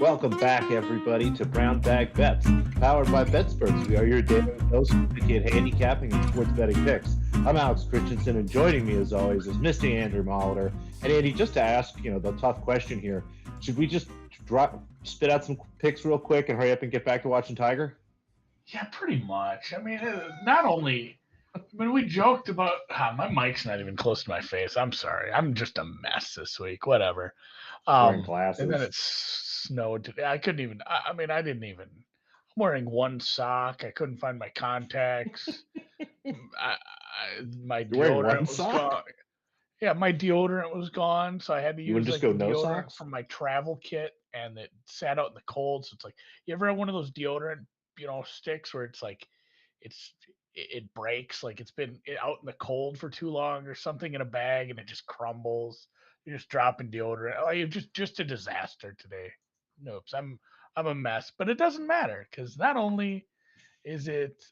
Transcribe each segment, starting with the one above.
Welcome back, everybody, to Brown Bag Bets, powered by BetSperts. We are your daily dose of wicked handicapping and sports betting picks. I'm Alex Christensen, and joining me, as always, is Mr. Andrew Molitor. And Andy, just to ask, the tough question here: should we just spit out some picks real quick and hurry up and get back to watching Tiger? Yeah, pretty much. Not only. We joked about my mic's not even close to my face. I'm sorry. I'm just a mess this week. Whatever. Wearing And then glasses. it snowed today. I couldn't even. I didn't even. I'm wearing one sock. I couldn't find my contacts. My You're wearing one deodorant was sock? gone. Yeah, my deodorant was gone, so I had to You use wouldn't just like go the no deodorant socks? from my travel kit, and it sat out in the cold. So it's like you ever have one of those deodorant, sticks where it's like it's it breaks, like it's been out in the cold for too long or something in a bag, and it just crumbles. You're just dropping deodorant. Like just a disaster today. Nope, I'm a mess, but it doesn't matter because not only is it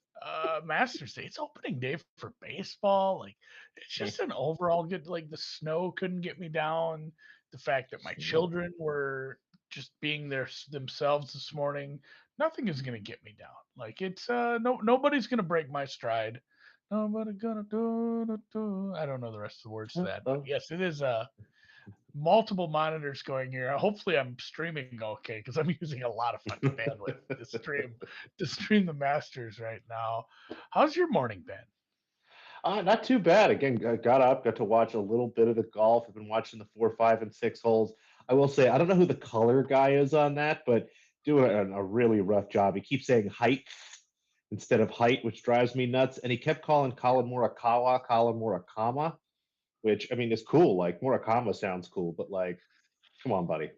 Masters Day? It's opening day for baseball. Like it's just an overall good. Like the snow couldn't get me down. The fact that my Snow. children were just being themselves this morning. Nothing is gonna get me down. Like it's nobody's gonna break my stride. Nobody gonna do. I don't know the rest of the words to that, but Oh, yes, it is multiple monitors going here. Hopefully, I'm streaming okay because I'm using a lot of fucking bandwidth to stream the Masters right now. How's your morning been? Not too bad. Again, I got up, got to watch a little bit of the golf. I've been watching the 4, 5, and 6 holes. I will say, I don't know who the color guy is on that, but doing a really rough job. He keeps saying height instead of height, which drives me nuts. And he kept calling Colin Morikawa Colin Murakama, which I mean is cool. Like Murakama sounds cool, but like, come on, buddy.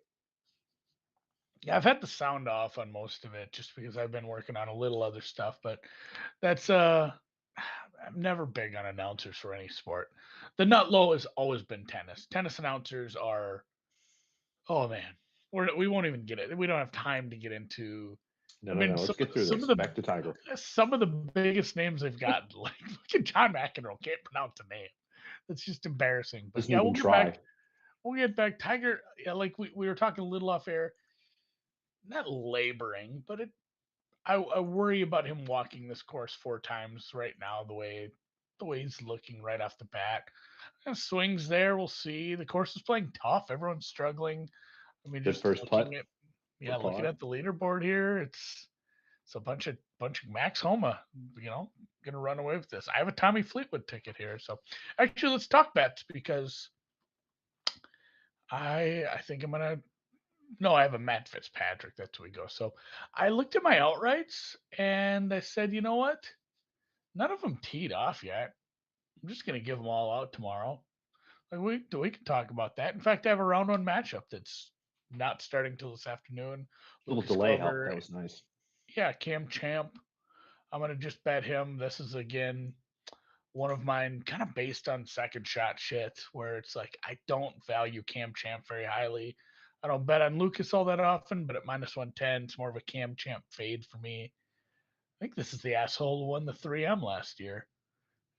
Yeah, I've had the sound off on most of it just because I've been working on a little other stuff, but that's I'm never big on announcers for any sport. The nut low has always been tennis. Tennis announcers are oh man. We won't even get it. We don't have time to get into No, I no, mean no. Let's get through some this. of Back to Tiger. the biggest names they've gotten, like fucking John McEnroe can't pronounce a name. That's just embarrassing. But Doesn't yeah, even we'll get back. try. We'll get back. Tiger, yeah, like we were talking a little off air, not laboring, but I worry about him walking this course 4 times right now, the way he's looking right off the bat. Swings there, we'll see. The course is playing tough. Everyone's struggling. I mean, Good just first putt for looking par. at the leaderboard here, it's a bunch of Max Homa, gonna run away with this. I have a Tommy Fleetwood ticket here, so actually let's talk bets because I think I'm gonna no, I have a Matt Fitzpatrick. That's who we go. So I looked at my outrights and I said, you know what? None of them teed off yet. I'm just gonna give them all out tomorrow. Like we can talk about that. In fact, I have a round one matchup that's not starting till this afternoon. Little Lucas delay help. Glover, That was nice. yeah, Cam Champ. I'm gonna just bet him. This is again one of mine, kind of based on second shot shit, where it's like I don't value Cam Champ very highly. I don't bet on Lucas all that often, but at -110, it's more of a Cam Champ fade for me. I think this is the asshole who won the 3M last year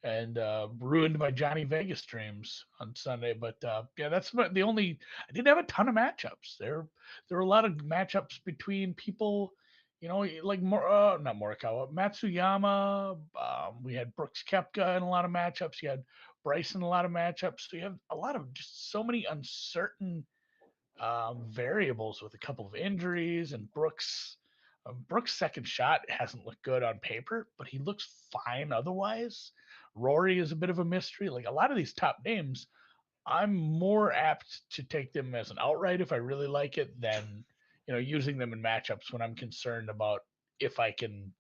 and ruined my Johnny Vegas dreams on Sunday. But yeah, that's about the only. I didn't have a ton of matchups. There were a lot of matchups between people, like more not Morikawa, Matsuyama. We had Brooks Koepka in a lot of matchups. You had Bryson in a lot of matchups. So you have a lot of just so many uncertain variables with a couple of injuries and Brooks. Brooks' second shot hasn't looked good on paper, but he looks fine otherwise. Rory is a bit of a mystery. Like a lot of these top names, I'm more apt to take them as an outright if I really like it than using them in matchups when I'm concerned about if I can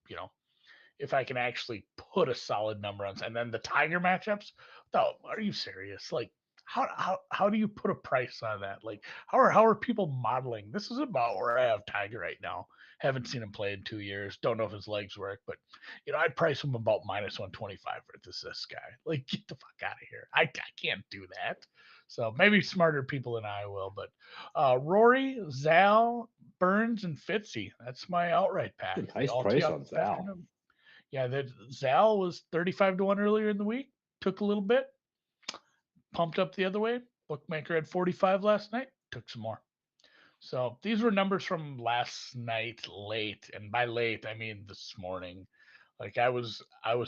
if I can actually put a solid number on. And then the Tiger matchups, no, are you serious? Like how do you put a price on that? Like how are people modeling? This is about where I have Tiger right now. Haven't seen him play in 2 years. Don't know if his legs work, but I'd price him about -125 for this guy. Like get the fuck out of here. I can't do that. So maybe smarter people than I will, but Rory, Zal, Burns, and Fitzy. That's my outright A pack. They nice all tee price off on this Sal. afternoon. Yeah, that Zal was 35 to 1 earlier in the week. Took a little bit, pumped up the other way. Bookmaker had 45 last night. Took some more. So these were numbers from last night late, and by late I mean this morning. Like I was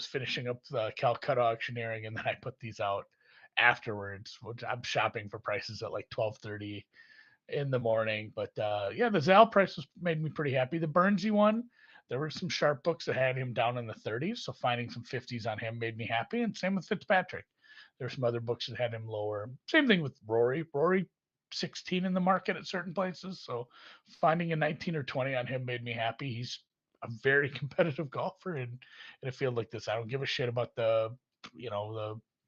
finishing up the Calcutta auctioneering, and then I put these out afterwards. Which I'm shopping for prices at like 12:30 in the morning. But yeah, the Zal price was made me pretty happy. The Burnsy one, there were some sharp books that had him down in the 30s, so finding some 50s on him made me happy. And same with Fitzpatrick. There's some other books that had him lower. Same thing with Rory. Rory 16 in the market at certain places, so finding a 19 or 20 on him made me happy. He's a very competitive golfer in a field like this. I don't give a shit about the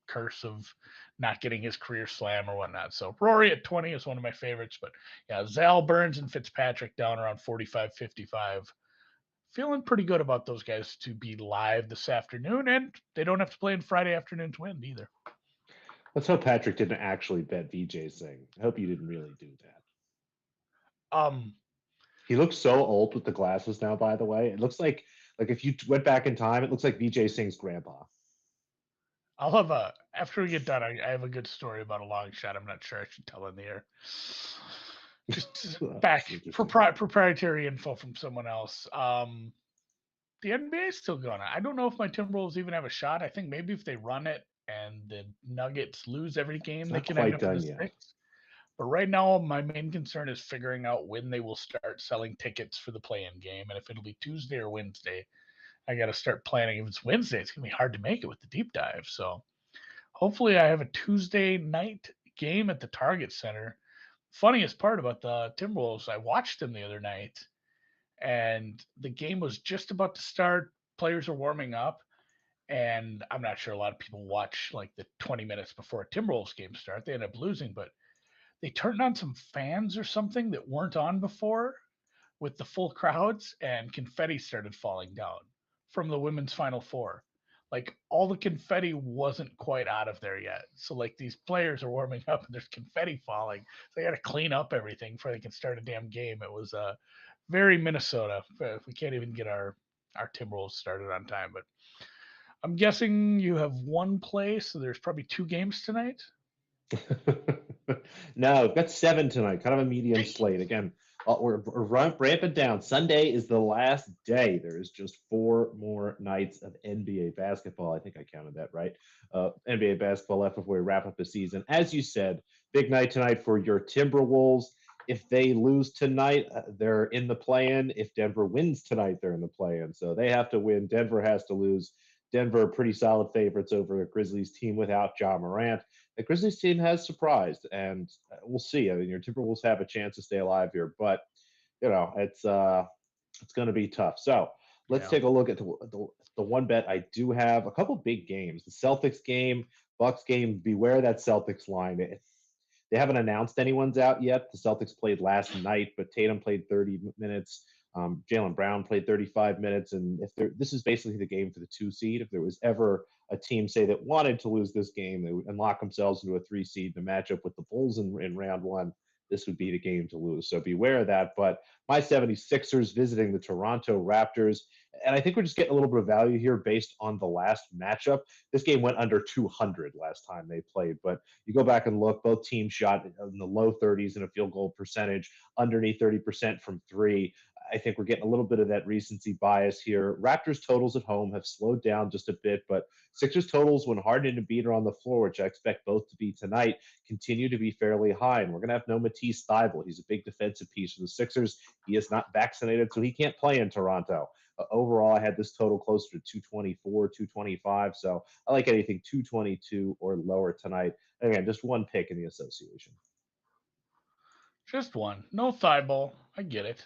curse of not getting his career slam or whatnot. So Rory at 20 is one of my favorites. But yeah, Zal, Burns, and Fitzpatrick down around 45, 55. Feeling pretty good about those guys to be live this afternoon, and they don't have to play in Friday afternoon's win either. Let's hope Patrick didn't actually bet VJ Singh. I hope you didn't really do that. Um, He looks so old with the glasses now. By the way, it looks like if you went back in time, it looks like VJ Singh's grandpa. I'll have a after we get done. I have a good story about a long shot. I'm not sure I should tell in the air. Just That's back interesting. proprietary info from someone else. The NBA is still going. I don't know if my Timberwolves even have a shot. I think maybe if they run it and the Nuggets lose every game, It's they not can end quite up in the done yet. six. But right now, my main concern is figuring out when they will start selling tickets for the play-in game, and if it'll be Tuesday or Wednesday. I got to start planning. If it's Wednesday, it's gonna be hard to make it with the deep dive. So hopefully, I have a Tuesday night game at the Target Center. Funniest part about the Timberwolves, I watched them the other night, and the game was just about to start. Players are warming up, and I'm not sure a lot of people watch like the 20 minutes before a Timberwolves game start. They end up losing, but they turned on some fans or something that weren't on before with the full crowds, and confetti started falling down from the women's final four. Like all the confetti wasn't quite out of there yet. So like these players are warming up and there's confetti falling. So they got to clean up everything before they can start a damn game. It was very Minnesota. We can't even get our Timberwolves started on time. But I'm guessing you have one play, so there's probably two games tonight. No, we've got seven tonight. Kind of a medium slate. Again, we're ramping down. Sunday is the last day. There is just four more nights of NBA basketball. I think I counted that right. NBA basketball left before we wrap up the season. As you said, big night tonight for your Timberwolves. If they lose tonight, they're in the play-in. If Denver wins tonight, they're in the play-in. So they have to win. Denver has to lose. Denver pretty solid favorites over a Grizzlies team without John Morant. The Grizzlies team has surprised, and we'll see. I mean, your Timberwolves have a chance to stay alive here, but it's going to be tough. So let's Yeah. take a look at the one bet I do have. A couple big games: the Celtics game, Bucks game. Beware that Celtics line. They haven't announced anyone's out yet. The Celtics played last night, but Tatum played 30 minutes. Jalen Brown played 35 minutes, and if this is basically the game for the 2 seed. If there was ever a team, say, that wanted to lose this game and lock themselves into a 3 seed to match up with the Bulls in round one, this would be the game to lose. So beware of that. But my 76ers visiting the Toronto Raptors. And I think we're just getting a little bit of value here based on the last matchup. This game went under 200 last time they played, but you go back and look, both teams shot in the low 30s in a field goal percentage, underneath 30% from three. I think we're getting a little bit of that recency bias here. Raptors totals at home have slowed down just a bit, but Sixers totals, when Harden and Embiid are on the floor, which I expect both to be tonight, continue to be fairly high. And we're going to have no Matisse Thybulle. He's a big defensive piece for the Sixers. He is not vaccinated, so he can't play in Toronto. Overall, I had this total closer to 224, 225. So I like anything 222 or lower tonight. Again, just one pick in the association. Just one. No thigh ball. I get it.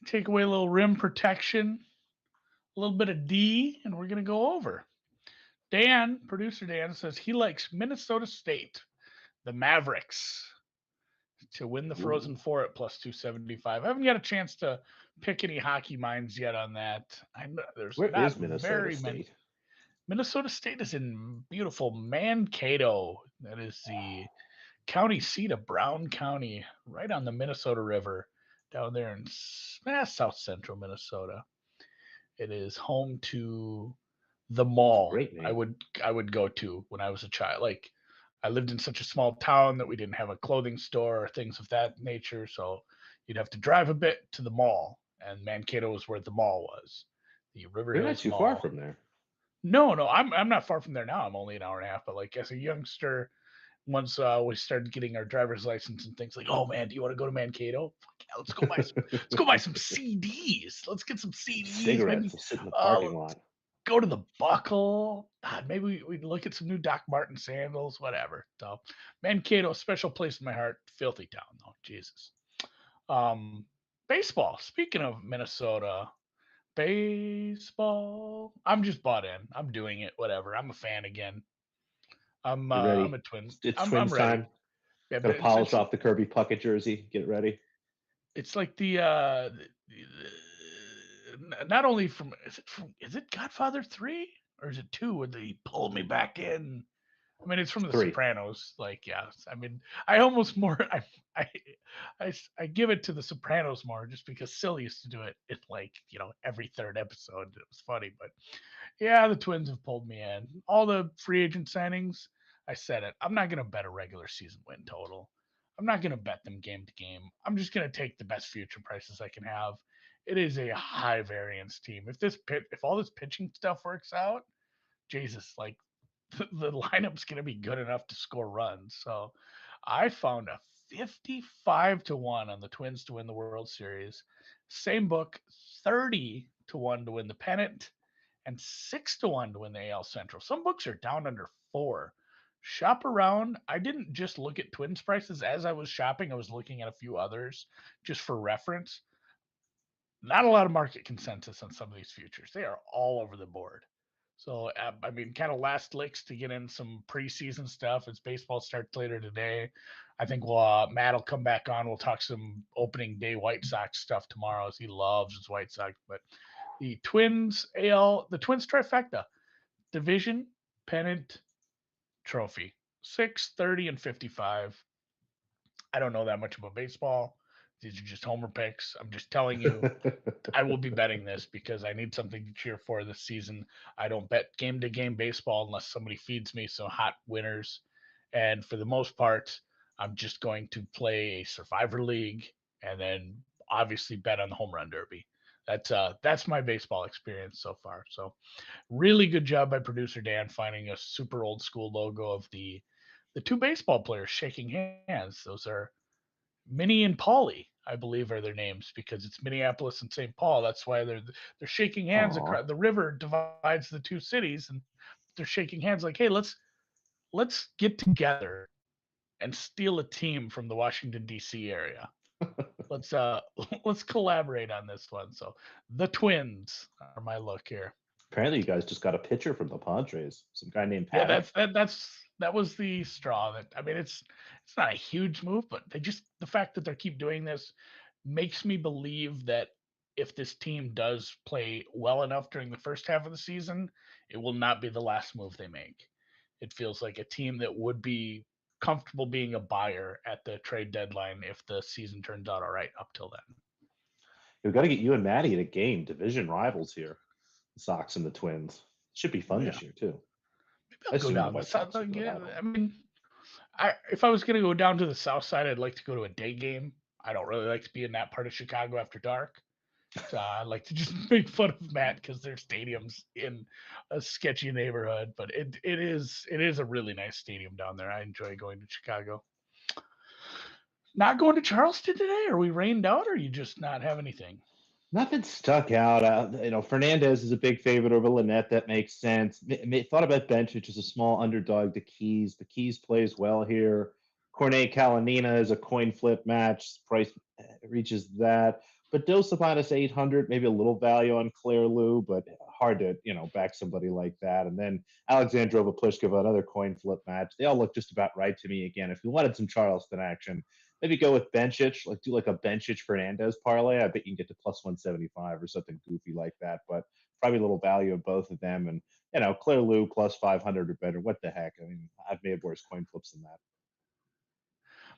Take away a little rim protection, a little bit of D, and we're going to go over. Dan, producer Dan, says he likes Minnesota State, the Mavericks, to win the Ooh. Frozen Four at plus 275. I haven't got a chance to pick any hockey minds yet on that. I know there's Where not is Minnesota very many. State? Minnesota State is in beautiful Mankato. That is the county seat of Brown County, right on the Minnesota River, down there in south central Minnesota. It is home to the It's a mall great name. I would go to when I was a child. Like I lived in such a small town that we didn't have a clothing store or things of that nature. So you'd have to drive a bit to the mall, and Mankato was where the mall was, the River You're not Hills too far Mall. from there. No, no, I'm not far from there now. I'm only an hour and a half. But like as a youngster, once we started getting our driver's license and things like, oh man, do you want to go to Mankato? Fuck yeah, let's go buy some CDs. Let's get some CDs. Cigarettes Maybe will sit in the uh, parking lot. go to the Buckle. Maybe we look at some new Doc Martin sandals, whatever. So Mankato, special place in my heart. Filthy town though, Jesus. Um, Baseball. Speaking of Minnesota, baseball. I'm just bought in. I'm doing it. Whatever. I'm a fan again. You I'm ready? a twin. It's I'm Twins ready. time. Yeah, Got but to polish off the Kirby Puckett jersey. Get ready. it's like not only from is it Godfather 3 or is it 2 where they pulled me back in? I mean, it's from It's The three. Sopranos. Like, yeah. I mean, I almost more I I give it to The Sopranos more just because Silly used to do it. It's like every third episode. It was funny, but yeah, the Twins have pulled me in. All the free agent signings. I said it. I'm not gonna bet a regular season win total. I'm not gonna bet them game to game. I'm just gonna take the best future prices I can have. It is a high variance team. If all this pitching stuff works out, Jesus, like the lineup's going to be good enough to score runs. So I found a 55-1 on the Twins to win the World Series. Same book, 30-1 to win the pennant, and 6-1 to win the AL Central. Some books are down under 4. Shop around. I didn't just look at Twins prices as I was shopping. I was looking at a few others just for reference. Not a lot of market consensus on some of these futures. They are all over the board. So, I mean, kind of last licks to get in some preseason stuff as baseball starts later today. I think Matt will come back on. We'll talk some opening day White Sox stuff tomorrow as he loves his White Sox. But the Twins trifecta, division, pennant, trophy, 6, 30, and 55. I don't know that much about baseball. These are just homer picks. I'm just telling you I will be betting this because I need something to cheer for this season. I don't bet game to game baseball unless somebody feeds me some hot winners. And for the most part, I'm just going to play a Survivor League and then obviously bet on the home run derby. That's my baseball experience so far. So really good job by producer Dan finding a super old school logo of the two baseball players shaking hands. Those are Minnie and Polly, I believe, are their names because it's Minneapolis and St. Paul. That's why they're shaking hands Aw. across the river divides the two cities, and they're shaking hands like, hey, let's get together and steal a team from the Washington D.C. area. Let's let's collaborate on this one. So the Twins are my look here. Apparently, you guys just got a pitcher from the Padres. Some guy named Yeah, Paddock. that was the straw that I mean it's not a huge move, but the fact that they keep doing this makes me believe that if this team does play well enough during the first half of the season, it will not be the last move they make. It feels like a team that would be comfortable being a buyer at the trade deadline if the season turns out all right up till then. We've got to get you and Maddie at a game. Division rivals here. The Sox and the Twins. Should be Oh fun yeah. this year too. Maybe I I'll go assume the down the White south. Sox will go without them. I mean, if I was gonna go down to the south side, I'd like to go to a day game. I don't really like to be in that part of Chicago after dark. So I like to just make fun of Matt because their stadium's in a sketchy neighborhood, but it is a really nice stadium down there. I enjoy going to Chicago. Not going to Charleston today? Are we rained out, or you just not have anything? Nothing stuck out. Fernandez is a big favorite over Lynette. That makes sense. Thought about bench, which is a small underdog. The Keys plays well here. Cornet Kalanina is a coin flip match. Price reaches that. But Dosa minus 800, maybe a little value on Claire Lou, but hard to, back somebody like that. And then Alexandrova Pliskova, another coin flip match. They all look just about right to me. Again, if you wanted some Charleston action, maybe go with Benchich, like do like a Benchich Fernandez parlay. I bet you can get to plus 175 or something goofy like that. But probably a little value of both of them. And Claire Lou plus 500 or better. What the heck? I mean, I've made worse coin flips than that.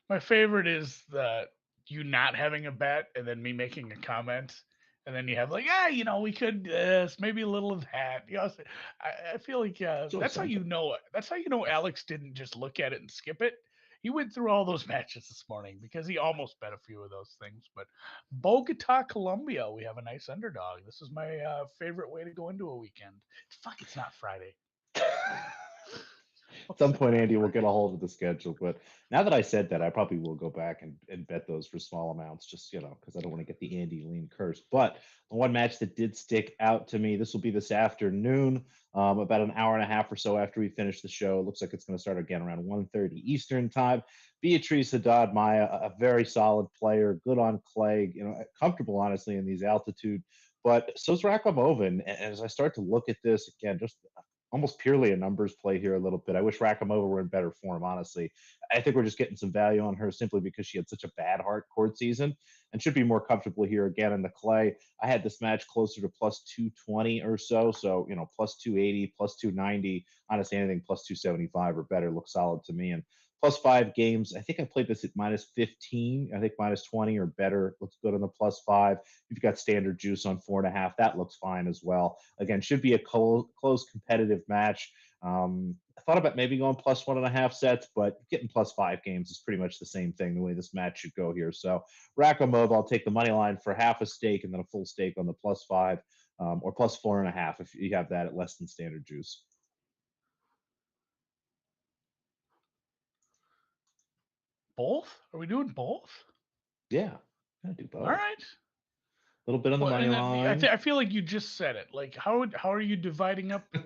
My favorite is the you not having a bet and then me making a comment, And then you have like, we could maybe a little of that. I feel like It's always that's how you something. know. That's how you know Alex didn't just look at it and skip it. He went through all those matches this morning because he almost bet a few of those things. But Bogota, Colombia, we have a nice underdog. This is my favorite way to go into a weekend. Fuck, it's not Friday. At It's some not point, Andy will Friday. get a hold of the schedule. But now that I said that, I probably will go back and bet those for small amounts, just because I don't want to get the Andy lean curse. But the one match that did stick out to me, this will be this afternoon, about an hour and a half or so after we finish the show. It looks like it's going to start again around 1:30 Eastern time. Beatrice Haddad Maya, a very solid player, good on clay, comfortable honestly in these altitude. But so's Rakhimova, and as I start to look at this again, just almost purely a numbers play here a little bit. I wish Rakhimova were in better form, honestly. I think we're just getting some value on her simply because she had such a bad hard court season and should be more comfortable here again in the clay. I had this match closer to plus 220 or so. So, plus 280, plus 290. Honestly, anything plus 275 or better looks solid to me. And plus 5 games. I think I played this at minus 15. I think minus 20 or better looks good on the plus 5. You've got standard juice on 4.5. That looks fine as well. Again, should be a close competitive match. I thought about maybe going plus 1.5 sets, but getting plus 5 games is pretty much the same thing the way this match should go here. So Rakhimov, I'll take the money line for half a stake and then a full stake on the plus 5, or plus 4.5 if you have that at less than standard juice. Both? Are we doing both? Yeah, I do All both. right. A little bit on the Well, money and then line. I feel like you just said it. Like, how are you dividing up the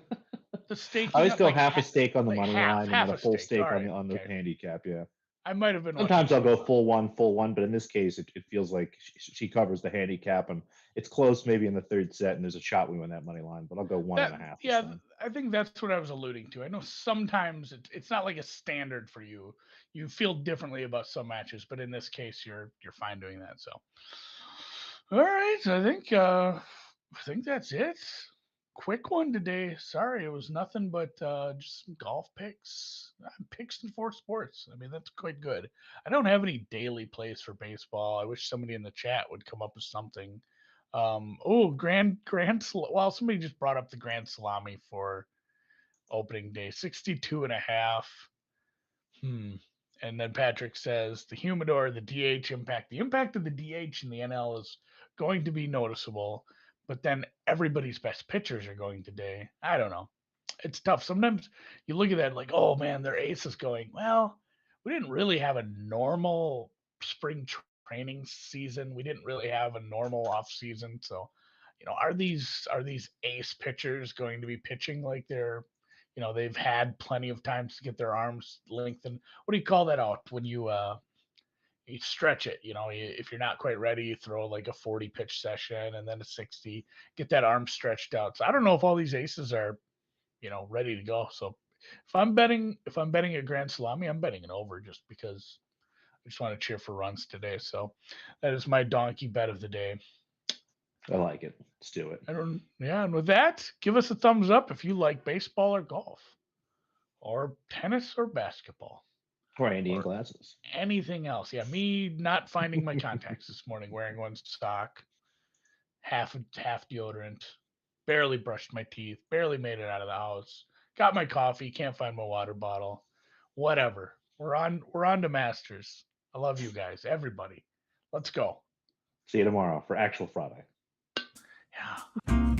I staking always up? go Like half a stake on the like money line and then half a a full stake. All stake on right. the Okay. handicap. Yeah. I might have been watching Sometimes I'll go FIFA. full one, but in this case, it feels like she covers the handicap, and it's close maybe in the third set, and there's a shot we win that money line, but I'll go one That and a half this yeah, time. I think that's what I was alluding to. I know sometimes it's not like a standard for you. You feel differently about some matches, but in this case, you're fine doing that. So, all right, I think that's it. Quick one today. Sorry, it was nothing but just some golf picks. Picks in four sports. I mean, that's quite good. I don't have any daily plays for baseball. I wish somebody in the chat would come up with something. Well, somebody just brought up the Grand Salami for opening day, 62 and a half. Hmm. And then Patrick says the humidor, the DH impact. The impact of the DH in the NL is going to be noticeable, but then everybody's best pitchers are going today. I don't know. It's tough. Sometimes you look at that like, oh man, their ace is going. Well, we didn't really have a normal spring training season. We didn't really have a normal off season. So, are these ace pitchers going to be pitching like they've had plenty of times to get their arms lengthened. What do you call that out when you stretch it? If you're not quite ready, you throw like a 40 pitch session and then a 60, get that arm stretched out. So I don't know if all these aces are ready to go. So if I'm betting a Grand Salami, I'm betting it over just because I just want to cheer for runs today. So that is my donkey bet of the day. I like it. Let's do it. I don't Yeah, and with that, give us a thumbs up if you like baseball or golf or tennis or basketball Or Andy in or glasses. anything else. Yeah, me not finding my contacts this morning, wearing one sock, half deodorant, barely brushed my teeth, barely made it out of the house. Got my coffee, can't find my water bottle. Whatever. We're on to Masters. I love you guys, everybody. Let's go. See you tomorrow for actual Friday. Yeah.